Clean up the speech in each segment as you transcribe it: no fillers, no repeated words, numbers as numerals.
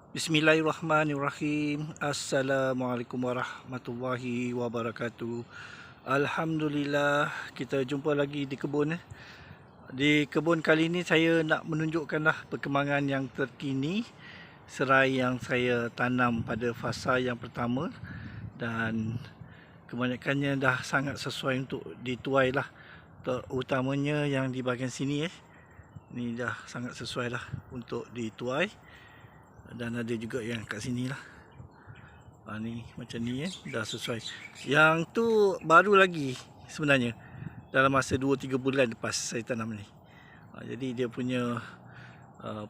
Bismillahirrahmanirrahim. Assalamualaikum warahmatullahi wabarakatuh. Alhamdulillah, kita jumpa lagi di kebun. Di kebun kali ini saya nak menunjukkanlah perkembangan yang terkini serai yang saya tanam pada fasa yang pertama, dan kebanyakannya dah sangat sesuai untuk dituai lah. Terutamanya yang di bahagian sini ni dah sangat sesuai lah untuk dituai. Dan ada juga yang kat sini lah. Ni macam ni dah sesuai. Yang tu baru lagi sebenarnya, dalam masa 2-3 bulan lepas saya tanam ni. Jadi dia punya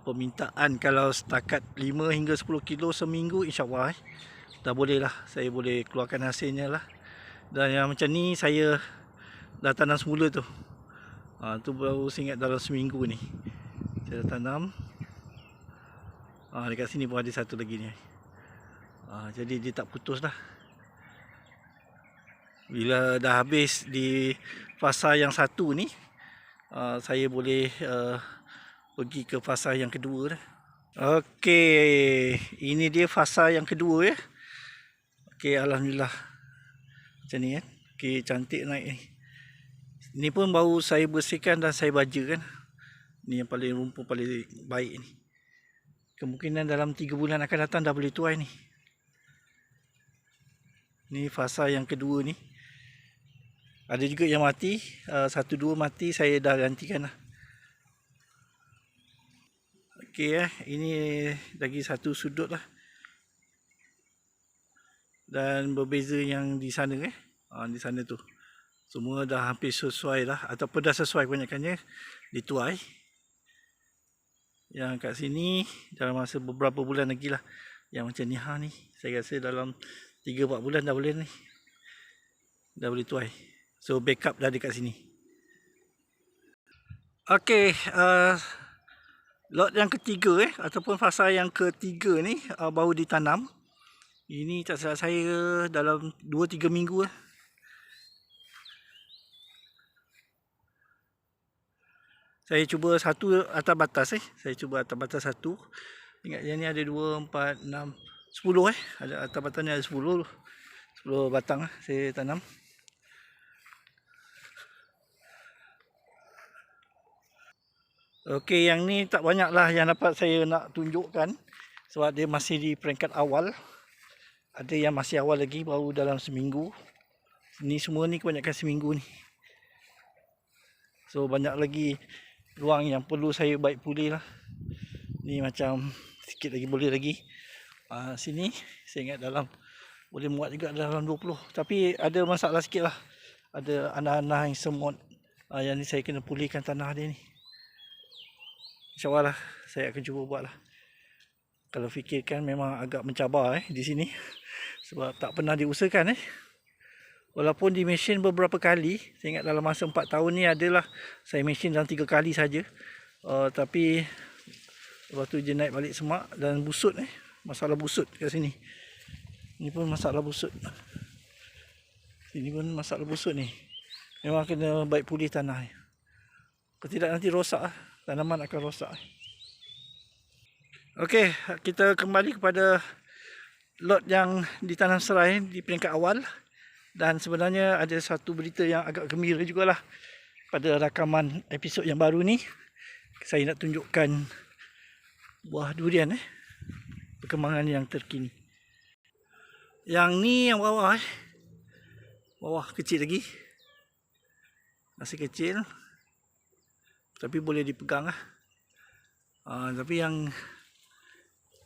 permintaan kalau setakat 5 hingga 10 kilo seminggu, insyaAllah dah boleh lah. Saya boleh keluarkan hasilnya lah. Dan yang macam ni saya dah tanam semula tu. Tu baru saya ingat dalam seminggu ni saya dah tanam. Dekat sini pun ada satu lagi ni. Jadi dia tak putus dah. Bila dah habis di fasa yang satu ni, saya boleh pergi ke fasa yang kedua dah. Okey, ini dia fasa yang kedua . Okey, alhamdulillah. Macam ni Okey, cantik naik ni. Ni pun baru saya bersihkan dan saya baja kan. Ni yang paling rumput paling baik ni. Kemungkinan dalam 3 bulan akan datang dah boleh tuai ni. Ni fasa yang kedua ni. Ada juga yang mati, 1-2 mati, saya dah gantikan lah. Okey ini lagi satu sudut lah. Dan berbeza yang di sana di sana tu. Semua dah hampir sesuai lah, ataupun dah sesuai kebanyakannya dituai. Yang kat sini dalam masa beberapa bulan lagi lah. Yang macam ni saya rasa dalam 3-4 bulan dah boleh ni. Dah boleh tuai. So backup dah dekat sini. Okey, lot yang ketiga ataupun fasa yang ketiga ni baru ditanam. Ini tak salah saya dalam 2-3 minggu . Saya cuba satu atas batas Saya cuba atas batas satu. Ingat yang ni ada 2, 4, 6, 10 Ada atas batas ni ada 10 batang saya tanam. Okey, yang ni tak banyak lah yang dapat saya nak tunjukkan, sebab dia masih di peringkat awal. Ada yang masih awal lagi, baru dalam seminggu. Ni semua ni kebanyakan seminggu ni. So banyak lagi ruang yang perlu saya baik pulih lah. Ni macam sikit lagi boleh lagi. Sini saya ingat dalam boleh muat juga dalam 20. Tapi ada masalah sikit lah. Ada anak-anak yang semut. Yang ni saya kena pulihkan tanah dia ni. InsyaAllah lah, saya akan cuba buat lah. Kalau fikirkan memang agak mencabar di sini. Sebab tak pernah diusahakan Walaupun di mesin beberapa kali. Saya ingat dalam masa 4 tahun ni adalah saya mesin dalam 3 kali saja. Tapi lepas tu dia naik balik semak dan busut masalah busut kat sini. Ni pun masalah busut. Sini pun masalah busut ni. Memang kena baik pulih tanah kalau tidak nanti rosak tanaman akan rosak. Okey, kita kembali kepada lot yang ditanam serai di peringkat awal. Dan sebenarnya ada satu berita yang agak gembira jugalah. Pada rakaman episod yang baru ni, saya nak tunjukkan buah durian perkembangan yang terkini. Yang ni yang bawah bawah kecil lagi. Masih kecil. Tapi boleh dipegang tapi yang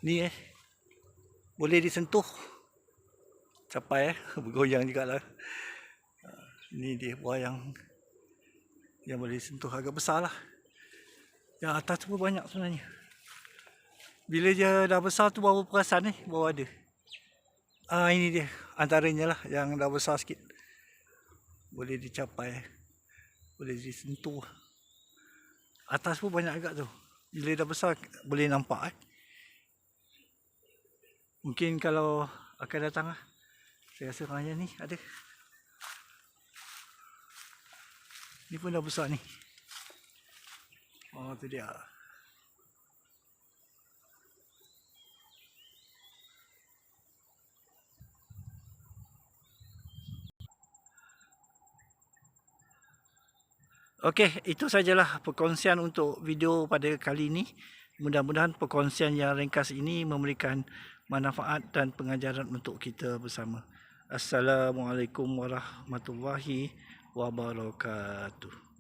ni boleh disentuh. Capai bergoyang jugalah. Ini dia buah yang boleh disentuh, agak besar lah. Yang atas tu pun banyak sebenarnya. Bila dia dah besar tu baru perasan baru ada. Ini dia antaranya lah yang dah besar sikit. Boleh dicapai, boleh disentuh. Atas pun banyak agak tu. Bila dah besar boleh nampak Mungkin kalau akan datang saya rasa raya ni ada. Ni pun dah besar ni. Tu dia. Okey, itu sajalah perkongsian untuk video pada kali ini. Mudah-mudahan perkongsian yang ringkas ini memberikan manfaat dan pengajaran untuk kita bersama. Assalamualaikum warahmatullahi wabarakatuh.